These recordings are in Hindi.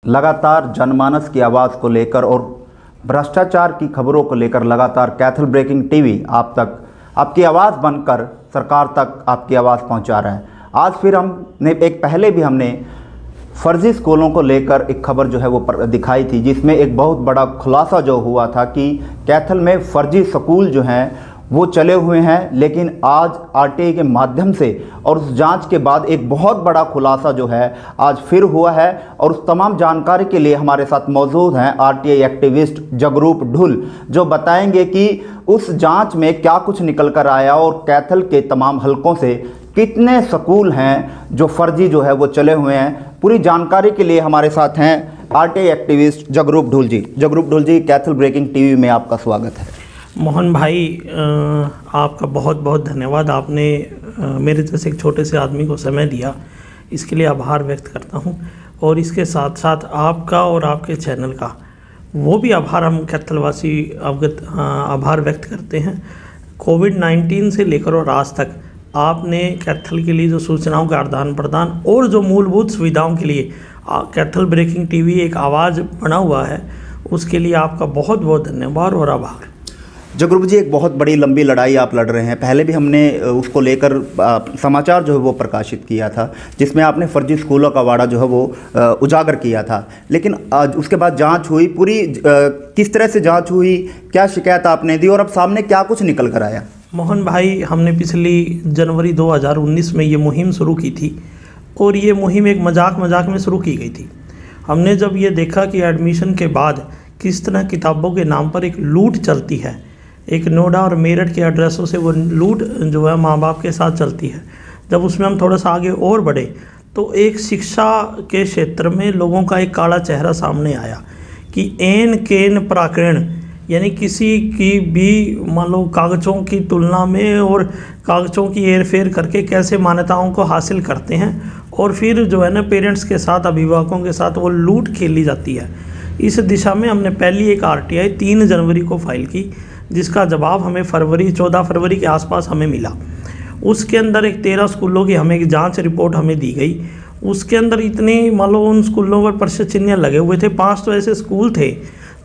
लगातार जनमानस की आवाज़ को लेकर और भ्रष्टाचार की खबरों को लेकर लगातार कैथल ब्रेकिंग टीवी आप तक आपकी आवाज़ बनकर सरकार तक आपकी आवाज़ पहुंचा रहा है। आज फिर हमने पहले भी हमने फर्जी स्कूलों को लेकर एक खबर जो है वो दिखाई थी, जिसमें एक बहुत बड़ा खुलासा जो हुआ था कि कैथल में फर्जी स्कूल जो हैं वो चले हुए हैं। लेकिन आज आरटीआई के माध्यम से और उस जांच के बाद एक बहुत बड़ा खुलासा जो है आज फिर हुआ है। और उस तमाम जानकारी के लिए हमारे साथ मौजूद हैं आरटीआई एक्टिविस्ट जगरूप ढुल, जो बताएंगे कि उस जांच में क्या कुछ निकल कर आया और कैथल के तमाम हलकों से कितने स्कूल हैं जो फर्जी जो है वो चले हुए हैं। पूरी जानकारी के लिए हमारे साथ हैं आरटीआई एक्टिविस्ट जगरूप ढुल जी। जगरूप ढुल जी, कैथल ब्रेकिंग टीवी में आपका स्वागत है। मोहन भाई, आपका बहुत बहुत धन्यवाद। आपने मेरे जैसे एक छोटे से आदमी को समय दिया, इसके लिए आभार व्यक्त करता हूं। और इसके साथ साथ आपका और आपके चैनल का वो भी आभार हम कैथलवासी आभार व्यक्त करते हैं। कोविड-19 से लेकर और आज तक आपने कैथल के लिए जो सूचनाओं का आदान प्रदान और जो मूलभूत सुविधाओं के लिए कैथल ब्रेकिंग टीवी एक आवाज़ बना हुआ है, उसके लिए आपका बहुत बहुत धन्यवाद और आभार। जगरूप जी, एक बहुत बड़ी लंबी लड़ाई आप लड़ रहे हैं। पहले भी हमने उसको लेकर समाचार जो है वो प्रकाशित किया था, जिसमें आपने फर्जी स्कूलों का वाड़ा जो है वो उजागर किया था। लेकिन उसके बाद जांच हुई पूरी, किस तरह से जांच हुई, क्या शिकायत आपने दी और अब सामने क्या कुछ निकल कर आया? मोहन भाई, हमने पिछली जनवरी 2019 में ये मुहिम शुरू की थी और ये मुहिम एक मजाक में शुरू की गई थी। हमने जब ये देखा कि एडमिशन के बाद किस तरह किताबों के नाम पर एक लूट चलती है, एक नोएडा और मेरठ के एड्रेसों से वो लूट जो है माँ बाप के साथ चलती है, जब उसमें हम थोड़ा सा आगे और बढ़े तो एक शिक्षा के क्षेत्र में लोगों का एक काला चेहरा सामने आया कि एन केन प्राकरण, यानी किसी की भी मान लो कागज़ों की तुलना में और कागज़ों की हेर-फेर करके कैसे मान्यताओं को हासिल करते हैं और फिर जो है ना पेरेंट्स के साथ, अभिभावकों के साथ वो लूट खेली जाती है। इस दिशा में हमने पहली एक आरटीआई 3 जनवरी को फाइल की, जिसका जवाब हमें 14 फरवरी के आसपास हमें मिला। उसके अंदर एक 13 स्कूलों की हमें एक जांच रिपोर्ट हमें दी गई। उसके अंदर इतने मान लो उन स्कूलों पर प्रश्न चिन्ह लगे हुए थे। 5 तो ऐसे स्कूल थे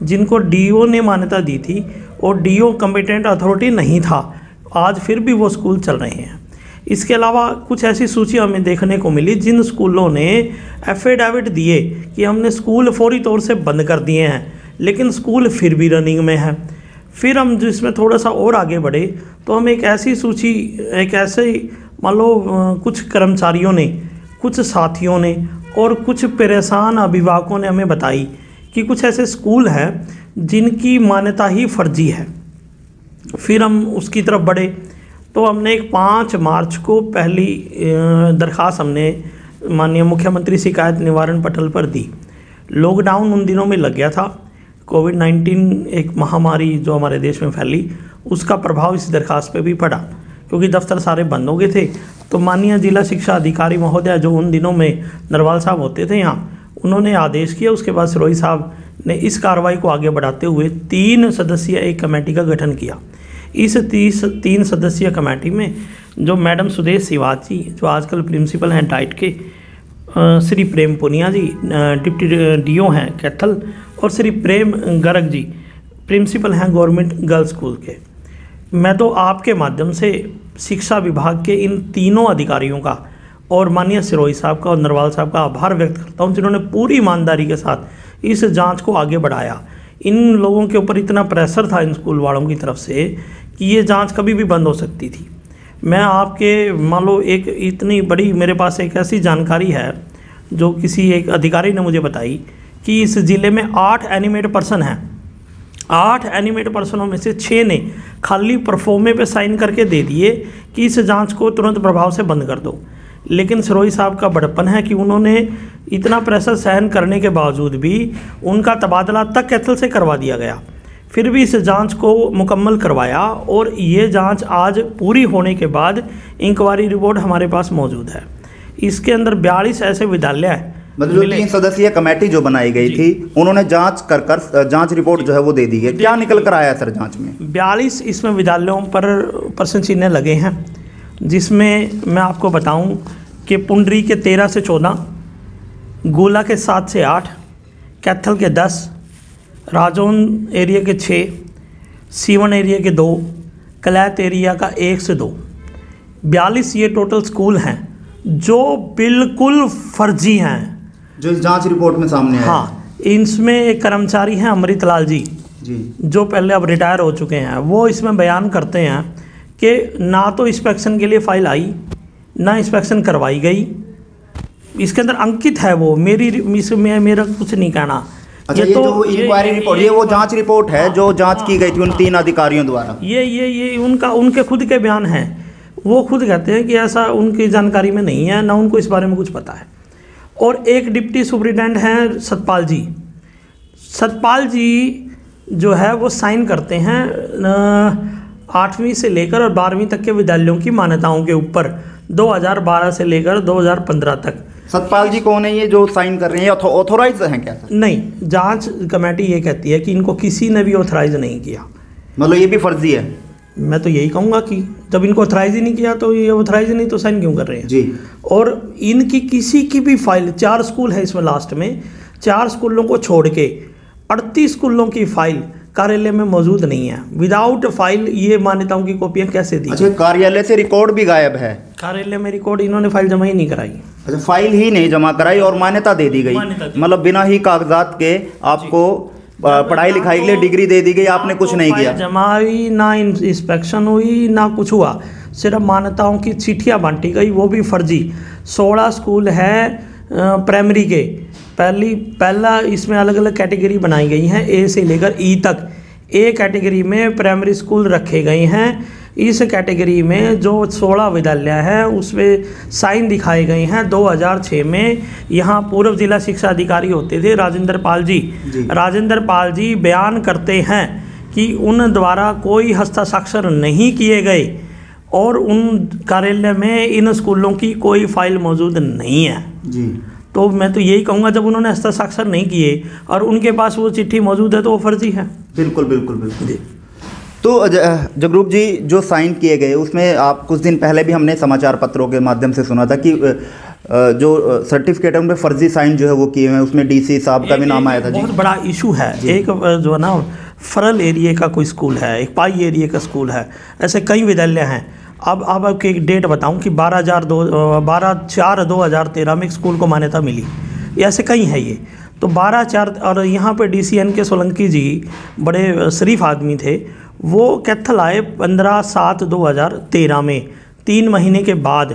जिनको डीओ ने मान्यता दी थी और डीओ कॉम्पिटेंट अथॉरिटी नहीं था, आज फिर भी वो स्कूल चल रहे हैं। इसके अलावा कुछ ऐसी सूची हमें देखने को मिली जिन स्कूलों ने एफिडेविट दिए कि हमने स्कूल फौरी तौर से बंद कर दिए हैं, लेकिन स्कूल फिर भी रनिंग में है। फिर हम जिसमें थोड़ा सा और आगे बढ़े तो हम एक ऐसी सूची, एक ऐसे मान लो कुछ कर्मचारियों ने, कुछ साथियों ने और कुछ परेशान अभिभावकों ने हमें बताई कि कुछ ऐसे स्कूल हैं जिनकी मान्यता ही फर्जी है। फिर हम उसकी तरफ बढ़े तो हमने एक 5 मार्च को पहली दरख्वास्त हमने माननीय मुख्यमंत्री शिकायत निवारण पटल पर दी। लॉकडाउन उन दिनों में लग गया था। कोविड-19 एक महामारी जो हमारे देश में फैली, उसका प्रभाव इस दरखास्त पे भी पड़ा, क्योंकि दफ्तर सारे बंद हो गए थे। तो माननीय जिला शिक्षा अधिकारी महोदय जो उन दिनों में नरवाल साहब होते थे यहाँ, उन्होंने आदेश किया। उसके बाद सिरोही साहब ने इस कार्रवाई को आगे बढ़ाते हुए 3 सदस्यीय एक कमेटी का गठन किया। इस 3 सदस्यीय कमेटी में जो मैडम सुदेश सिवाच जी, जो आजकल प्रिंसिपल हैं डाइट के, श्री प्रेम पुनिया जी डिप्टी डीओ हैं कैथल, और श्री प्रेम गर्ग जी प्रिंसिपल हैं गवर्नमेंट गर्ल्स स्कूल के। मैं तो आपके माध्यम से शिक्षा विभाग के इन तीनों अधिकारियों का और माननीय सिरोही साहब का और नरवाल साहब का आभार व्यक्त करता हूं, जिन्होंने पूरी ईमानदारी के साथ इस जांच को आगे बढ़ाया। इन लोगों के ऊपर इतना प्रेशर था इन स्कूल वालों की तरफ से कि ये जांच कभी भी बंद हो सकती थी। मैं आपके मान लो एक इतनी बड़ी, मेरे पास एक ऐसी जानकारी है जो किसी एक अधिकारी ने मुझे बताई कि इस ज़िले में 8 एनिमेट पर्सन हैं। 8 एनिमेट पर्सनों में से 6 ने खाली परफॉर्मे पे साइन करके दे दिए कि इस जांच को तुरंत प्रभाव से बंद कर दो। लेकिन सिरोही साहब का बड़प्पन है कि उन्होंने इतना प्रेशर सहन करने के बावजूद भी उनका तबादला तक कैथल से करवा दिया गया, फिर भी इस जांच को मुकम्मल करवाया। और ये जांच आज पूरी होने के बाद इंक्वायरी रिपोर्ट हमारे पास मौजूद है। इसके अंदर 42 ऐसे विद्यालय, मतलब 3 सदस्यीय कमेटी जो बनाई गई थी, उन्होंने जांच रिपोर्ट जो है वो दे दी है। क्या निकल कर आया सर जांच में? 42 इसमें विद्यालयों पर प्रश्न चिन्ह लगे हैं, जिसमें मैं आपको बताऊं कि पुंडरी के 13 से 14, गोला के 7 से 8, कैथल के 10, राजौन एरिया के 6, सीवन एरिया के 2, कलैत एरिया का 1 से 2, 42 ये टोटल स्कूल हैं जो बिल्कुल फर्जी हैं, जो इस जांच रिपोर्ट में सामने आया। हाँ, इनमें एक कर्मचारी हैं अमृतलाल जी जो पहले अब रिटायर हो चुके हैं। वो इसमें बयान करते हैं कि ना तो इंस्पेक्शन के लिए फ़ाइल आई, ना इंस्पेक्शन करवाई गई। इसके अंदर अंकित है वो, मेरा कुछ नहीं कहना। अच्छा, ये जो इंक्वायरी रिपोर्ट, ये वो जांच रिपोर्ट है जो जांच की गई थी उन 3 अधिकारियों द्वारा। ये उनके खुद के बयान हैं। वो खुद कहते हैं कि ऐसा उनकी जानकारी में नहीं है, ना उनको इस बारे में कुछ पता है। और एक डिप्टी सुपरिटेंडेंट हैं सतपाल जी। सतपाल जी जो है वो साइन करते हैं 8वीं से लेकर और 12वीं तक के विद्यालयों की मान्यताओं के ऊपर, 2012 से लेकर 2015 तक। सतपाल जी कौन है ये जो साइन कर रहे हैं? ऑथोराइज हैं क्या? नहीं, जांच कमेटी ये कहती है कि इनको किसी ने भी ऑथराइज नहीं किया। मतलब ये भी फर्जी है? मैं तो यही कहूँगा कि जब इनको ऑथराइज ही नहीं किया तो ये ऑथराइज नहीं तो साइन क्यों कर रहे हैं जी। और इनकी किसी की भी फाइल, 4 स्कूल है इसमें लास्ट में, 4 स्कूलों को छोड़ के 38 स्कूलों की फाइल कार्यालय में मौजूद नहीं है। विदाउट फाइल ये मान्यताओं की कॉपियाँ कैसे दी? अच्छा, कार्यालय से रिकॉर्ड भी गायब है? कार्यालय में रिकॉर्ड इन्होंने फाइल जमा ही नहीं कराई। अच्छा, फाइल ही नहीं जमा कराई और मान्यता दे दी गई, मतलब बिना ही कागजात के आपको पढ़ाई लिखाई के लिए डिग्री दे दी गई, आपने कुछ नहीं किया। जमा हुई ना, इंस्पेक्शन हुई ना, कुछ हुआ, सिर्फ मान्यताओं की चिट्ठियाँ बांटी गई, वो भी फर्जी। 16 स्कूल है प्राइमरी के, पहला इसमें अलग अलग कैटेगरी बनाई गई हैं, ए से लेकर ई तक। ए कैटेगरी में प्राइमरी स्कूल रखे गए हैं। इस कैटेगरी में जो 16 विद्यालय हैं उसमें साइन दिखाए गए हैं 2006 में। यहाँ पूर्व जिला शिक्षा अधिकारी होते थे राजेंद्र पाल जी। राजेंद्र पाल जी बयान करते हैं कि उन द्वारा कोई हस्ताक्षर नहीं किए गए और उन कार्यालय में इन स्कूलों की कोई फाइल मौजूद नहीं है जी। तो मैं तो यही कहूँगा, जब उन्होंने हस्ताक्षर नहीं किए और उनके पास वो चिट्ठी मौजूद है तो वो फर्जी है। बिल्कुल बिल्कुल बिल्कुल जी। तो जगरूप जी, जो साइन किए गए उसमें आप कुछ दिन पहले भी हमने समाचार पत्रों के माध्यम से सुना था कि जो सर्टिफिकेट है उनमें फर्जी साइन जो है वो किए हुए हैं, उसमें डीसी साहब का भी नाम आया था जी। बहुत बड़ा इशू है। एक जो है ना फरल एरिया का कोई स्कूल है, एक पाई एरिया का स्कूल है, ऐसे कई विद्यालय हैं। अब आपको एक डेट बताऊं कि 12/4/2013 में एक स्कूल को मान्यता मिली, ऐसे कई है ये। तो 12/4 और यहाँ पे DCN के सोलंकी जी बड़े शरीफ आदमी थे, वो कैथल आए 15/7/2013 में, 3 महीने के बाद।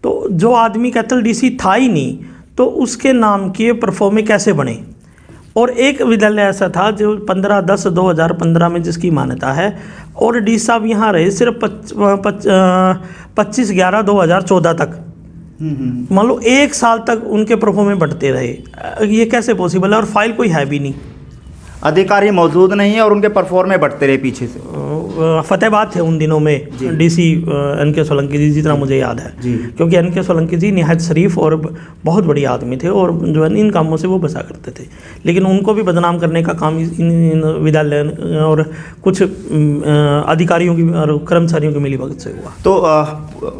तो जो आदमी कैथल DC था ही नहीं तो उसके नाम के परफॉर्मे कैसे बने? और एक विद्यालय ऐसा था जो 15/10/2015 में जिसकी मान्यता है और डी साहब यहाँ रहे सिर्फ 25/11/2014 तक। मान लो 1 साल तक उनके परफॉर्मे बढ़ते रहे, ये कैसे पॉसिबल है? और फाइल कोई है भी नहीं, अधिकारी मौजूद नहीं है और उनके परफॉर्मे बढ़ते रहे पीछे से। फतेहाबाद थे उन दिनों में DC NK सोलंकी जी, जितना मुझे याद है, क्योंकि NK सोलंकी जी निहायत शरीफ और बहुत बड़ी आदमी थे और जो है इन कामों से वो बचा करते थे। लेकिन उनको भी बदनाम करने का काम इन विद्यालय और कुछ अधिकारियों की और कर्मचारियों की मिलीभगत से हुआ। तो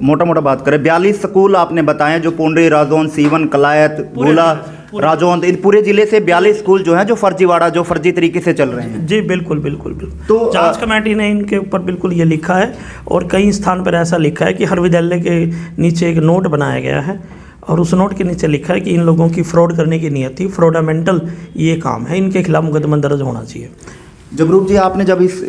मोटा मोटा बात करें, 42 स्कूल आपने बताए जो पुंडरी, राजौन, सीवन, कलायत, गोला, राजौन, इन पूरे जिले से 42 स्कूल जो हैं जो फर्जीवाड़ा, जो फर्जी तरीके से चल रहे हैं। जी बिल्कुल बिल्कुल बिल्कुल। तो जांच कमेटी ने इनके ऊपर बिल्कुल ये लिखा है और कई स्थान पर ऐसा लिखा है कि हर विद्यालय के नीचे एक नोट बनाया गया है और उस नोट के नीचे लिखा है कि इन लोगों की फ्रॉड करने की नीयत थी, फ्रॉडामेंटल ये काम है, इनके खिलाफ मुकदमा दर्ज होना चाहिए। जगरूप जी, आपने जब इस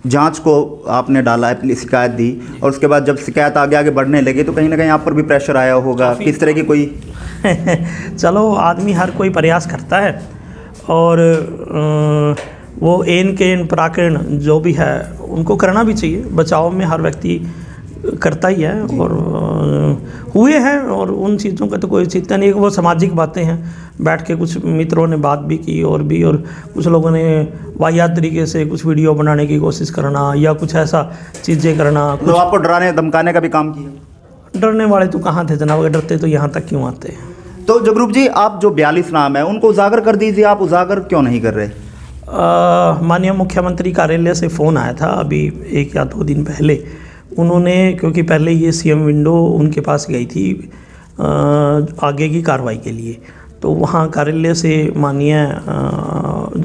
जांच को आपने डाला, अपनी शिकायत दी और उसके बाद जब शिकायत आगे आगे बढ़ने लगी तो कहीं ना कहीं आप पर भी प्रेशर आया होगा, किस तरह की कोई चलो, आदमी हर कोई प्रयास करता है और वो एन के इन पराकरण जो भी है उनको करना भी चाहिए। बचाव में हर व्यक्ति करता ही है और हुए हैं और उन चीज़ों का तो कोई चिंता नहीं। वो सामाजिक बातें हैं, बैठ के कुछ मित्रों ने बात भी की और कुछ लोगों ने वाहियात तरीके से कुछ वीडियो बनाने की कोशिश करना या कुछ ऐसा चीज़ें करना। तो आपको डराने धमकाने का भी काम किया? डरने वाले तो कहाँ थे जनाब, डरते तो यहाँ तक क्यों आते हैं। तो जगरूप जी, आप जो 42 नाम है उनको उजागर कर दीजिए, आप उजागर क्यों नहीं कर रहे? माननीय मुख्यमंत्री कार्यालय से फ़ोन आया था अभी 1 या 2 दिन पहले। उन्होंने, क्योंकि पहले ये CM विंडो उनके पास गई थी आगे की कार्रवाई के लिए, तो वहाँ कार्यालय से माननीय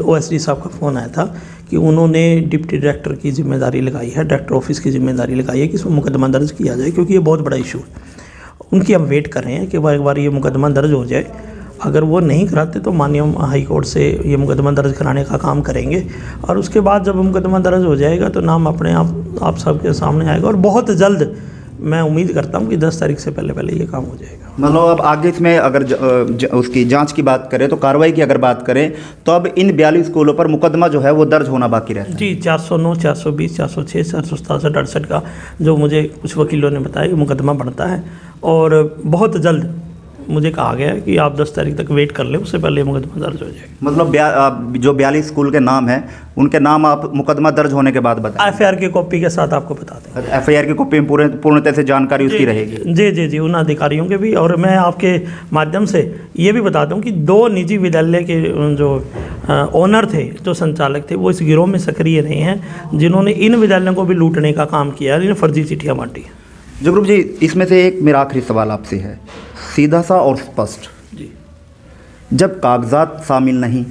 OSD साहब का फ़ोन आया था कि उन्होंने डिप्टी डायरेक्टर की जिम्मेदारी लगाई है, डायरेक्टर ऑफिस की जिम्मेदारी लगाई है कि इसमें मुकदमा दर्ज किया जाए, क्योंकि ये बहुत बड़ा इशू है। उनकी हम वेट कर रहे हैं कि एक बार ये मुकदमा दर्ज हो जाए। अगर वो नहीं कराते तो माननीय हाई कोर्ट से ये मुकदमा दर्ज कराने का काम करेंगे, और उसके बाद जब मुकदमा दर्ज हो जाएगा तो नाम अपने आप सबके सामने आएगा, और बहुत जल्द मैं उम्मीद करता हूं कि 10 तारीख से पहले ये काम हो जाएगा। मतलब अब आगे इसमें अगर उसकी जांच की बात करें तो कार्रवाई की अगर बात करें तो अब इन 42 स्कूलों पर मुकदमा जो है वो दर्ज होना बाकी रहता है। जी, 409, 420, 406, 467, 68 का जो मुझे कुछ वकीलों ने बताया कि मुकदमा बढ़ता है, और बहुत जल्द मुझे कहा गया है कि आप 10 तारीख तक वेट कर लें, उससे पहले मुकदमा दर्ज हो जाएगा। मतलब जो 42 स्कूल के नाम हैं उनके नाम आप मुकदमा दर्ज होने के बाद बताएं। FIR की कॉपी के साथ आपको बता दें। FIR की कॉपी में पूर्णतः से जानकारी उसकी रहेगी। जी, उन अधिकारियों के भी। और मैं आपके माध्यम से ये भी बता दूं कि 2 निजी विद्यालय के जो ओनर थे, जो संचालक थे, वो इस गिरोह में सक्रिय रहे हैं, जिन्होंने इन विद्यालयों को भी लूटने का काम किया, इन्हें फर्जी चिट्ठियाँ बांटी। जगरूप जी, इसमें से एक मेरा आखिरी सवाल आपसे है, सीधा सा और स्पष्ट। जी। जब कागजात शामिल नहीं,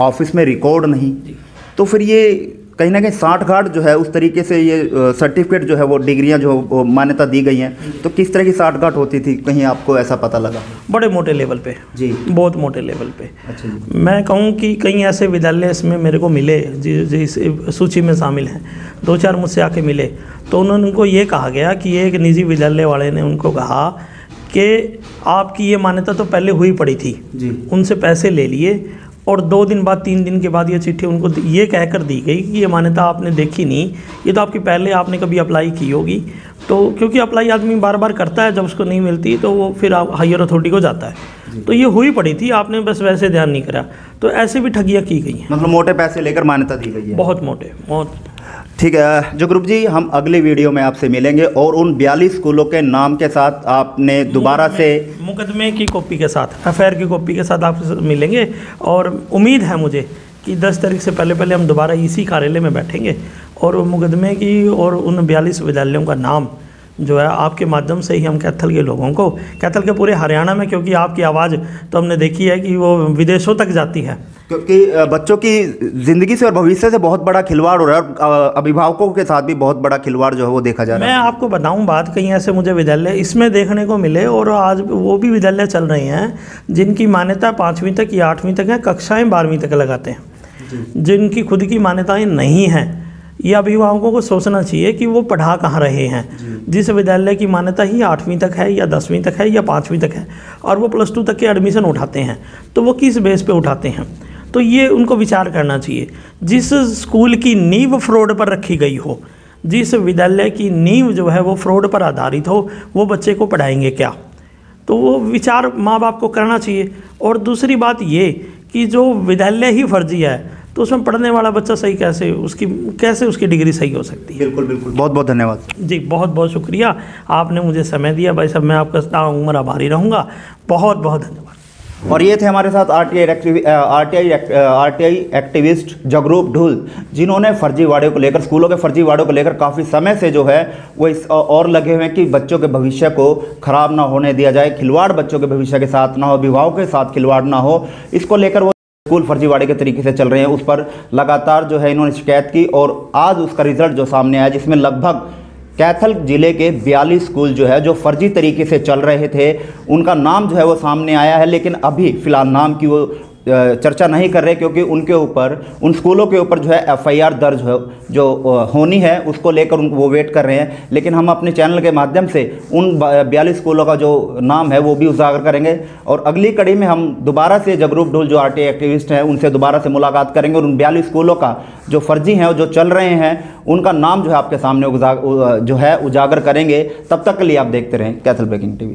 ऑफिस में रिकॉर्ड नहीं, तो फिर ये कहीं ना कहीं साठगांठ जो है उस तरीके से ये सर्टिफिकेट जो है वो डिग्रियां जो मान्यता दी गई हैं, तो किस तरह की साठगांठ होती थी, कहीं आपको ऐसा पता लगा? बड़े मोटे लेवल पे जी, बहुत मोटे लेवल पे। अच्छा जी। मैं कहूँ कि कई ऐसे विद्यालय इसमें मेरे को मिले जिस सूची में शामिल हैं, 2-4 मुझसे आके मिले, तो उनको ये कहा गया कि एक निजी विद्यालय वाले ने उनको कहा कि आपकी ये मान्यता तो पहले हुई पड़ी थी जी, उनसे पैसे ले लिए, और 2 दिन बाद 3 दिन के बाद ये चिट्ठी उनको ये कहकर दी गई कि ये मान्यता आपने देखी नहीं, ये तो आपकी पहले आपने कभी अप्लाई की होगी। तो क्योंकि अप्लाई आदमी बार बार करता है, जब उसको नहीं मिलती तो वो फिर हायर अथॉरिटी को जाता है, तो ये हुई पड़ी थी, आपने बस वैसे ध्यान नहीं करा। तो ऐसे भी ठगियाँ की गई हैं। मतलब मोटे पैसे लेकर मान्यता दी गई है। बहुत मोटे, बहुत। ठीक है जगरूप जी, हम अगले वीडियो में आपसे मिलेंगे और उन 42 स्कूलों के नाम के साथ आपने दोबारा से मुकदमे की कॉपी के साथ, FIR की कॉपी के साथ आपसे मिलेंगे, और उम्मीद है मुझे कि 10 तारीख से पहले हम दोबारा इसी कार्यालय में बैठेंगे और मुकदमे की और उन 42 विद्यालयों का नाम जो है आपके माध्यम से ही हम कैथल के लोगों को, कैथल के पूरे हरियाणा में, क्योंकि आपकी आवाज़ तो हमने देखी है कि वो विदेशों तक जाती है, क्योंकि बच्चों की ज़िंदगी से और भविष्य से बहुत बड़ा खिलवाड़ हो रहा है, और अभिभावकों के साथ भी बहुत बड़ा खिलवाड़ जो है वो देखा जा रहा है। मैं आपको बताऊं बात, कहीं ऐसे मुझे विद्यालय इसमें देखने को मिले, और आज वो भी विद्यालय चल रहे हैं जिनकी मान्यता 5वीं तक या 8वीं तक है, कक्षाएँ 12वीं तक लगाते हैं, जिनकी खुद की मान्यताएँ नहीं हैं। ये अभिभावकों को सोचना चाहिए कि वो पढ़ा कहाँ रहे हैं। जिस विद्यालय की मान्यता ही 8वीं तक है या 10वीं तक है या 5वीं तक है, और वो +2 तक के एडमिशन उठाते हैं, तो वो किस बेस पे उठाते हैं? तो ये उनको विचार करना चाहिए। जिस स्कूल की नींव फ्रॉड पर रखी गई हो, जिस विद्यालय की नींव जो है वो फ्रॉड पर आधारित हो, वो बच्चे को पढ़ाएंगे क्या? तो वो विचार माँ बाप को करना चाहिए। और दूसरी बात ये कि जो विद्यालय ही फर्जी है, तो उसमें पढ़ने वाला बच्चा सही कैसे उसकी डिग्री सही हो सकती है? बिल्कुल बिल्कुल, बहुत बहुत धन्यवाद जी, बहुत बहुत शुक्रिया, आपने मुझे समय दिया भाई साहब, मैं आपका उम्र आभारी रहूँगा। बहुत बहुत धन्यवाद। और ये थे हमारे साथ आरटीआई एक्टिविस्ट जगरूप ढूल, जिन्होंने फर्जीवाड़े को लेकर, स्कूलों के फर्जीवाड़ों को लेकर काफ़ी समय से जो है वो इस और लगे हुए हैं कि बच्चों के भविष्य को खराब ना होने दिया जाए, खिलवाड़ बच्चों के भविष्य के साथ ना हो, अभिभावकों के साथ खिलवाड़ ना हो, इसको लेकर वो स्कूल फर्जीवाड़े के तरीके से चल रहे हैं। उस पर लगातार जो है इन्होंने शिकायत की, और आज उसका रिजल्ट जो सामने आया, जिसमें लगभग कैथल जिले के 42 स्कूल जो है जो फर्जी तरीके से चल रहे थे, उनका नाम जो है वो सामने आया है। लेकिन अभी फ़िलहाल नाम की वो चर्चा नहीं कर रहे, क्योंकि उनके ऊपर, उन स्कूलों के ऊपर जो है FIR दर्ज जो होनी है, उसको लेकर वो वेट कर रहे हैं। लेकिन हम अपने चैनल के माध्यम से उन 42 स्कूलों का जो नाम है वो भी उजागर करेंगे, और अगली कड़ी में हम दोबारा से जगरूप ढूल जो RTI एक्टिविस्ट हैं उनसे दोबारा से मुलाकात करेंगे, और उन 42 स्कूलों का जो फर्जी हैं, जो चल रहे हैं, उनका नाम जो है आपके सामने जो है उजागर करेंगे। तब तक के लिए आप देखते रहें कैथल ब्रेकिंग TV।